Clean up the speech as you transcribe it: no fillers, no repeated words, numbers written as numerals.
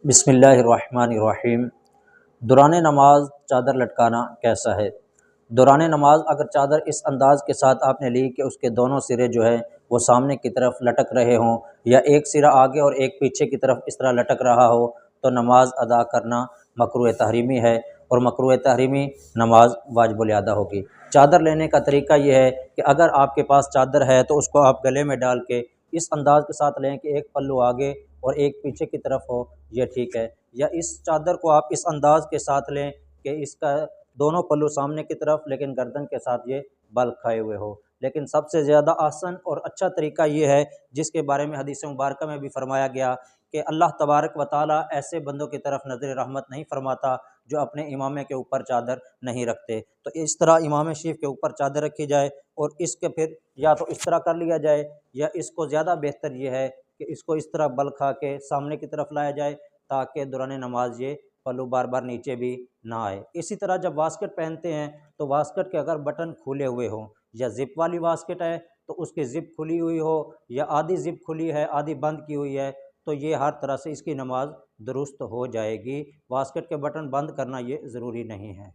بسم اللہ الرحمن الرحیم۔ دوران نماز چادر لٹکانا کیسا ہے؟ دوران نماز اگر چادر اس انداز کے ساتھ آپ نے لی کہ اس کے دونوں سرے جو ہے وہ سامنے کی طرف لٹک رہے ہوں، یا ایک سرا آگے اور ایک پیچھے کی طرف اس طرح لٹک رہا ہو، تو نماز ادا کرنا مکروہ تحریمی ہے، اور مکروہ تحریمی نماز واجب الادا ہوگی۔ چادر لینے کا طریقہ یہ ہے کہ اگر آپ کے پاس چادر ہے تو اس کو آپ گلے میں ڈال کے اس انداز کے ساتھ لیں کہ ایک پلو آگے اور ایک پیچھے کی طرف ہو، یہ ٹھیک ہے۔ یا اس چادر کو آپ اس انداز کے ساتھ لیں کہ اس کا دونوں پلو سامنے کی طرف لیکن گردن کے ساتھ یہ بل کھائے ہوئے ہو۔ لیکن سب سے زیادہ آسان اور اچھا طریقہ یہ ہے، جس کے بارے میں حدیث مبارکہ میں بھی فرمایا گیا کہ اللہ تبارک و تعالیٰ ایسے بندوں کی طرف نظر رحمت نہیں فرماتا جو اپنے امامے کے اوپر چادر نہیں رکھتے۔ تو اس طرح امام شریف کے اوپر چادر رکھی جائے، اور اس کے پھر یا تو اس طرح کر لیا جائے، یا اس کو زیادہ بہتر یہ ہے کہ اس کو اس طرح بل کھا کے سامنے کی طرف لایا جائے تاکہ دوران نماز یہ پلو بار بار نیچے بھی نہ آئے۔ اسی طرح جب واسکٹ پہنتے ہیں تو واسکٹ کے اگر بٹن کھلے ہوئے ہوں، یا زپ والی واسکٹ ہے تو اس کی زپ کھلی ہوئی ہو، یا آدھی زپ کھلی ہے آدھی بند کی ہوئی ہے، تو یہ ہر طرح سے اس کی نماز درست ہو جائے گی۔ واسکٹ کے بٹن بند کرنا یہ ضروری نہیں ہے۔